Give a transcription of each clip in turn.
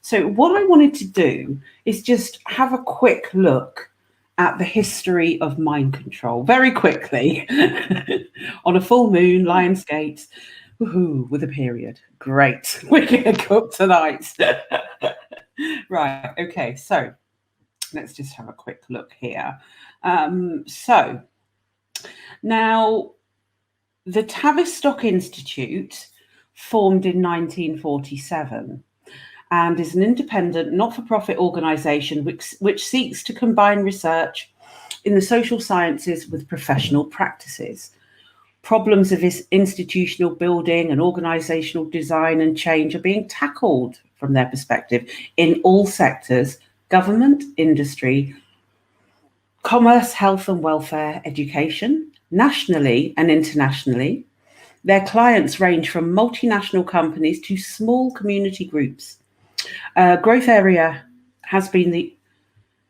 So what I wanted to do is just have a quick look at the history of mind control very quickly on a full moon, Lion's Gate, woohoo, with a period. Great. We're going to cook tonight. Right. Okay. So let's just have a quick look here. So now the Tavistock Institute formed in 1947 and is an independent, not-for-profit organisation which seeks to combine research in the social sciences with professional practices. Problems of institutional building and organisational design and change are being tackled from their perspective in all sectors: government, industry, commerce, health and welfare, education, nationally and internationally. Their clients range from multinational companies to small community groups. Growth area has been the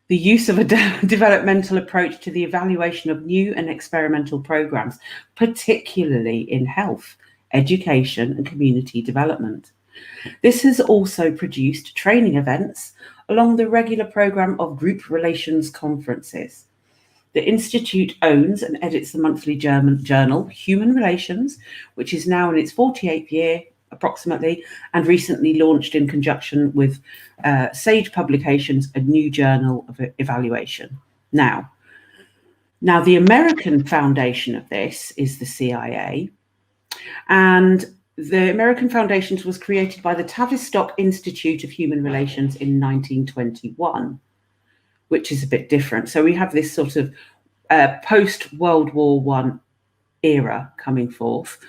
use of a developmental approach to the evaluation of new and experimental programs, particularly in health, education and community development. This has also produced training events along the regular program of group relations conferences. The Institute owns and edits the monthly journal Human Relations, which is now in its 48th year approximately, and recently launched in conjunction with Sage Publications, a new journal of evaluation. Now, the American foundation of this is the CIA, and the American Foundation was created by the Tavistock Institute of Human Relations in 1921, which is a bit different. So we have this sort of post-World War I era coming forth,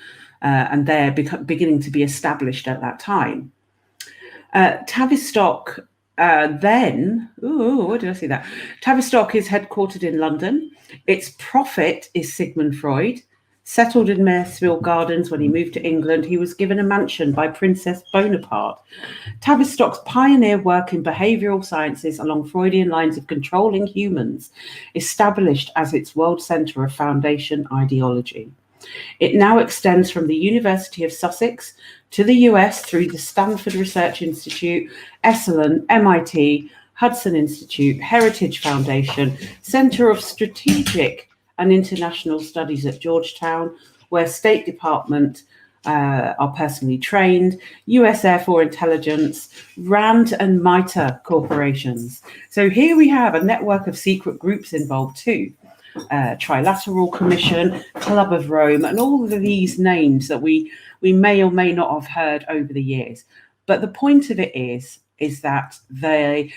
and they're beginning to be established at that time. Tavistock then, where did I see that? Tavistock is headquartered in London. Its prophet is Sigmund Freud. Settled in Maresfield Gardens when he moved to England, he was given a mansion by Princess Bonaparte. Tavistock's pioneer work in behavioural sciences along Freudian lines of controlling humans established as its world centre of foundation ideology. It now extends from the University of Sussex to the US through the Stanford Research Institute, Esalen, MIT, Hudson Institute, Heritage Foundation, Centre of Strategic and International Studies at Georgetown, where State Department are personally trained, US Air Force Intelligence, RAND and MITRE corporations. So here we have a network of secret groups involved too. Trilateral Commission, Club of Rome, and all of these names that we may or may not have heard over the years. But the point of it is that they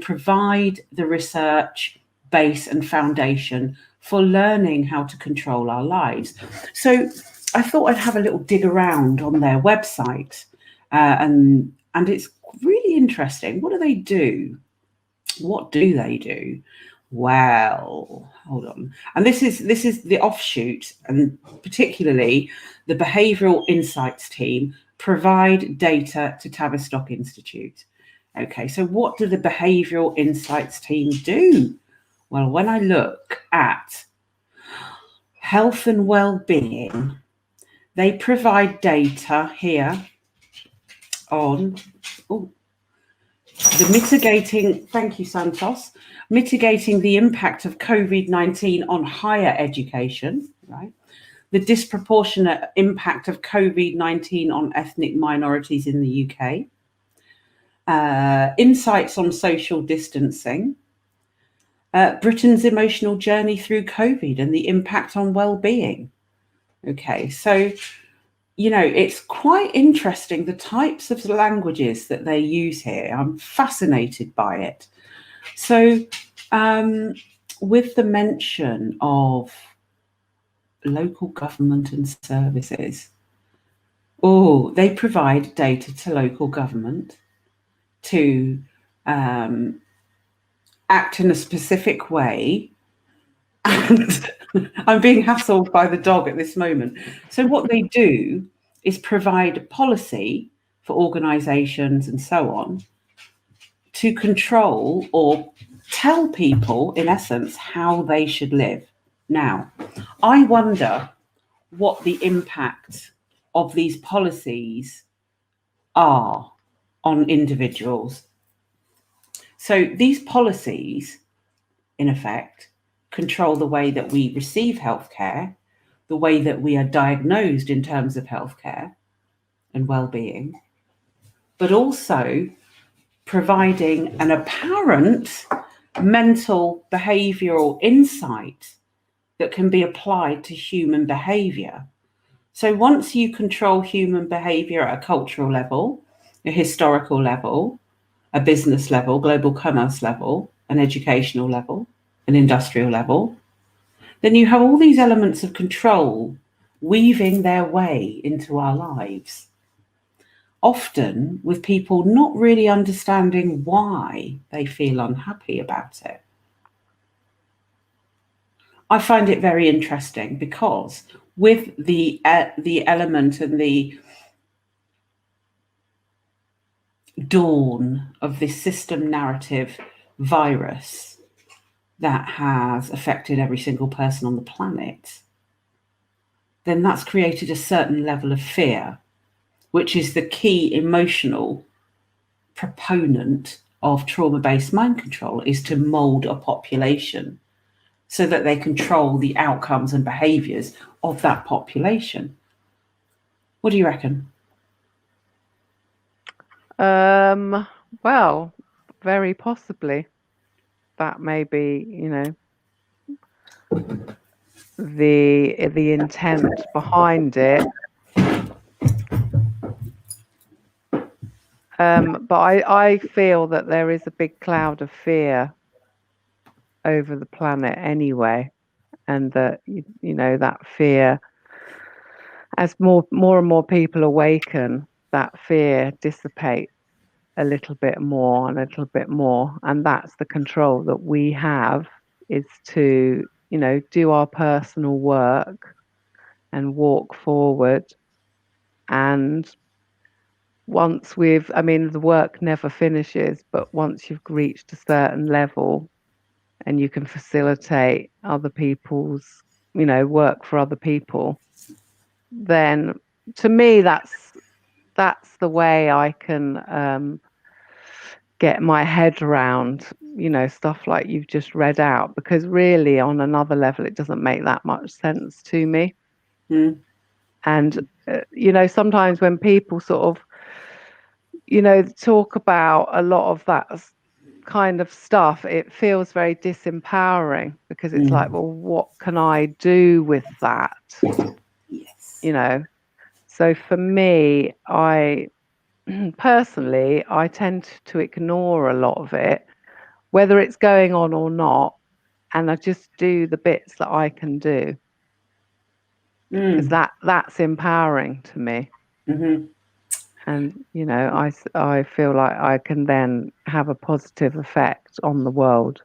provide the research base and foundation for learning how to control our lives. So I thought I'd have a little dig around on their website, and it's really interesting. What do they do? What do they do? Well, hold on. And this is the offshoot, and particularly the Behavioural Insights team provide data to Tavistock Institute. Okay, so what do the Behavioural Insights team do? Well, when I look at health and well-being, they provide data here on the mitigating, thank you, Santos, mitigating the impact of COVID-19 on higher education, right? The disproportionate impact of COVID-19 on ethnic minorities in the UK, insights on social distancing, Britain's emotional journey through COVID and the impact on well-being. Okay, so, you know, it's quite interesting, the types of languages that they use here. I'm fascinated by it. So with the mention of local government and services, they provide data to local government to act in a specific way. And I'm being hassled by the dog at this moment. So what they do is provide policy for organisations and so on to control or tell people, in essence, how they should live. Now, I wonder what the impact of these policies are on individuals So these policies, in effect, control the way that we receive healthcare, the way that we are diagnosed in terms of healthcare and well-being, but also providing an apparent mental behavioral insight that can be applied to human behavior. So once you control human behavior at a cultural level, a historical level, a business level, global commerce level, an educational level, an industrial level, then you have all these elements of control weaving their way into our lives, often with people not really understanding why they feel unhappy about it. I find it very interesting because with the element and the dawn of this system narrative virus that has affected every single person on the planet, then that's created a certain level of fear, which is the key emotional proponent of trauma-based mind control, is to mold a population so that they control the outcomes and behaviors of that population. What do you reckon? Well, very possibly. That may be, the intent behind it. But I feel that there is a big cloud of fear over the planet anyway, and that that fear, as more and more people awaken, that fear dissipates a little bit more and a little bit more, and that's the control that we have, is to do our personal work and walk forward. And once the work never finishes, but once you've reached a certain level and you can facilitate other people's work for other people, then to me that's the way I can get my head around stuff like you've just read out, because really on another level it doesn't make that much sense to me. And sometimes when people sort of talk about a lot of that kind of stuff, it feels very disempowering, because it's like, well, what can I do with that? Yes. So for me, I personally, I tend to ignore a lot of it, whether it's going on or not, and I just do the bits that I can do, because that's empowering to me. Mm-hmm. And I feel like I can then have a positive effect on the world.